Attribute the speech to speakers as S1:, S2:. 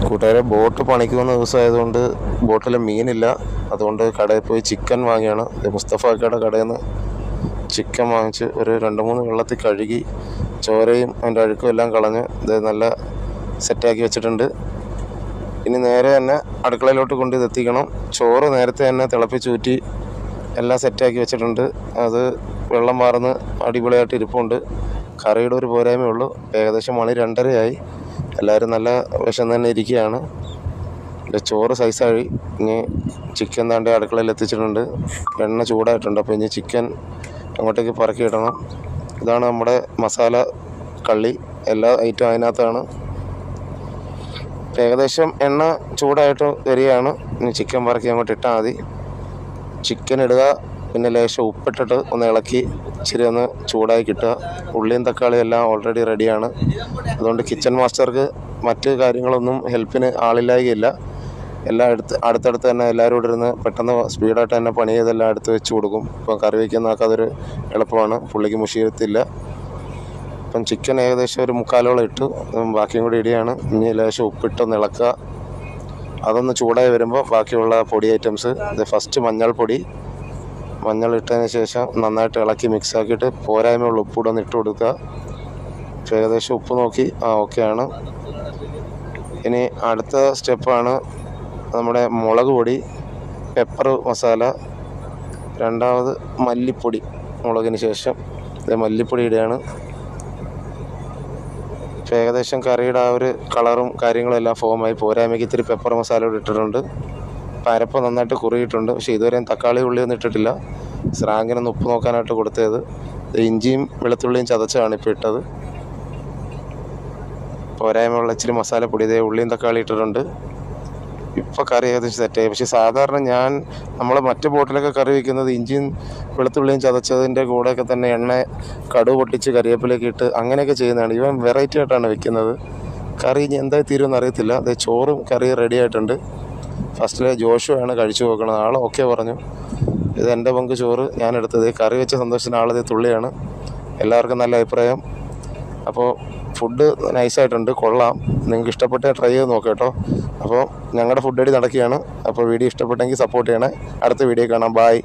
S1: കൂട്ടുകാരെ ബോട്ട് പണിക്ക് വന്ന ദിവസമായതുകൊണ്ട് ബോട്ടിൽ മീനില്ല. അതുകൊണ്ട് കടയിൽ പോയി ചിക്കൻ വാങ്ങിയാണ്. മുസ്തഫാക്കയുടെ കടയിൽ നിന്ന് ചിക്കൻ വാങ്ങിച്ച് ഒരു 2-3 വെള്ളത്തിൽ കഴുകി ചോരയും അതിൻ്റെ അഴുക്കും എല്ലാം കളഞ്ഞ് ഇത് നല്ല സെറ്റാക്കി വെച്ചിട്ടുണ്ട്. ഇനി നേരെ തന്നെ അടുക്കളയിലോട്ട് കൊണ്ട് ഇതെത്തിക്കണം. ചോറ് നേരത്തെ തന്നെ തിളപ്പിച്ചൂറ്റി എല്ലാം സെറ്റാക്കി വെച്ചിട്ടുണ്ട്. അത് വെള്ളം മാറുന്ന അടിപൊളിയായിട്ട് ഇരിപ്പുണ്ട്. കറിയുടെ ഒരു പോരായ്മയേ ഉള്ളൂ. ഏകദേശം മണി 2:30 എല്ലാവരും നല്ല വിശന്ന് തന്നെ ഇരിക്കുകയാണ്. ചോറ് സൈസായി. ഇനി ചിക്കൻ താണ്ടി അടുക്കളയിൽ എത്തിച്ചിട്ടുണ്ട്. എണ്ണ ചൂടായിട്ടുണ്ട്. അപ്പോൾ ഇനി ചിക്കൻ അങ്ങോട്ടേക്ക് പറക്കിയിടണം. ഇതാണ് നമ്മുടെ മസാല കള്ളി. എല്ലാ ഐറ്റം അതിനകത്താണ്. ഏകദേശം എണ്ണ ചൂടായിട്ട് വരികയാണ്. ഇനി ചിക്കൻ പറക്കി അങ്ങോട്ട് ഇട്ടാൽ മതി. ചിക്കൻ ഇടുക, പിന്നെ ലേശം ഉപ്പിട്ടിട്ട് ഒന്ന് ഇളക്കി ഇച്ചിരി ഒന്ന് ചൂടായി കിട്ടുക. ഉള്ളിയും തക്കാളിയും എല്ലാം ഓൾറെഡി റെഡിയാണ്. അതുകൊണ്ട് കിച്ചൺ മാസ്റ്റർക്ക് മറ്റ് കാര്യങ്ങളൊന്നും ഹെൽപ്പിന് ആളില്ലായികയില്ല. എല്ലാം അടുത്തടുത്ത് തന്നെ എല്ലാവരും ഇവിടെ ഇരുന്ന് പെട്ടെന്ന് സ്പീഡായിട്ട് തന്നെ പണി ചെയ്തെല്ലാം എടുത്ത് വെച്ച് കൊടുക്കും. ഇപ്പം കറി വയ്ക്കുന്നതൊക്കെ അതൊരു എളുപ്പമാണ്. പുള്ളിക്ക് മുഷിയത്തില്ല. ഇപ്പം ചിക്കൻ ഏകദേശം ഒരു 3/4 ഇട്ടു. ബാക്കിയും കൂടി ഇടുകയാണ്. ഇനി ലേശം ഉപ്പിട്ടൊന്ന് ഇളക്കുക. അതൊന്ന് ചൂടായി വരുമ്പോൾ ബാക്കിയുള്ള പൊടി ഐറ്റംസ്. ഇത് ഫസ്റ്റ് മഞ്ഞൾപ്പൊടി. മഞ്ഞൾ ഇട്ടതിന് ശേഷം നന്നായിട്ട് ഇളക്കി മിക്സാക്കിയിട്ട് പോരായ്മയുള്ള ഉപ്പൂടെ ഒന്ന് ഇട്ട് കൊടുക്കുക. ഏകദേശം ഉപ്പ് നോക്കി ഓക്കെയാണ്. ഇനി അടുത്ത സ്റ്റെപ്പാണ് നമ്മുടെ മുളക് പൊടി, പെപ്പർ മസാല, രണ്ടാമത് മല്ലിപ്പൊടി. മുളകിന് ശേഷം ഇത് മല്ലിപ്പൊടി ഇടുകയാണ്. ഏകദേശം കറിയുടെ ആ ഒരു കളറും കാര്യങ്ങളും എല്ലാം ഫോമായി. പോരായ്മയ്ക്ക് ഇത്തിരി പെപ്പർ മസാല കൂടി ഇട്ടിട്ടുണ്ട്. അരപ്പ് നന്നായിട്ട് കുറുകിയിട്ടുണ്ട്. പക്ഷേ ഇതുവരെയും തക്കാളി ഉള്ളിയൊന്നും ഇട്ടിട്ടില്ല. സ്രാങ്കിനൊന്ന് ഉപ്പ് നോക്കാനായിട്ട് കൊടുത്തത്. ഇഞ്ചിയും വെളുത്തുള്ളിയും ചതച്ചാണ് ഇപ്പോൾ ഇട്ടത്. പോരായ്മയുള്ള ഇച്ചിരി മസാലപ്പൊടി. ഇതേ ഉള്ളിയും തക്കാളി ഇട്ടിട്ടുണ്ട്. ഇപ്പോൾ കറി ഏകദേശം സെറ്റായി. പക്ഷേ സാധാരണ നമ്മൾ മറ്റ് ബോട്ടിലൊക്കെ കറി വയ്ക്കുന്നത് ഇഞ്ചിയും വെളുത്തുള്ളിയും ചതച്ചതിൻ്റെ കൂടെയൊക്കെ തന്നെ എണ്ണ കടുക് പൊട്ടിച്ച് കറിവേപ്പിലേക്ക് ഇട്ട് അങ്ങനെയൊക്കെ ചെയ്യുന്നതാണ്. ഇവൻ വെറൈറ്റി ആയിട്ടാണ് വെക്കുന്നത്. കറി ഇനി എന്തായി തീരുമെന്ന് അറിയത്തില്ല. അതേ ചോറും കറിയും റെഡി ആയിട്ടുണ്ട്. ഫസ്റ്റിലെ ജോഷുവാണ് കഴിച്ചു നോക്കണം. ആൾ ഓക്കെ പറഞ്ഞു. ഇത് എൻ്റെ പങ്ക് ചോറ് ഞാനെടുത്തത്. കറി വെച്ച സന്തോഷത്തിന് ആളത് തുള്ളിയാണ്. എല്ലാവർക്കും നല്ല അഭിപ്രായം. അപ്പോൾ ഫുഡ് നൈസായിട്ടുണ്ട്, കൊള്ളാം. നിങ്ങൾക്ക് ഇഷ്ടപ്പെട്ട ട്രൈ ചെയ്ത് നോക്കാം കേട്ടോ. അപ്പോൾ ഞങ്ങളുടെ ഫുഡ് അടി നടക്കുകയാണ്. അപ്പോൾ വീഡിയോ ഇഷ്ടപ്പെട്ടെങ്കിൽ സപ്പോർട്ട് ചെയ്യണേ. അടുത്ത വീഡിയോ കാണാം. ബായ്.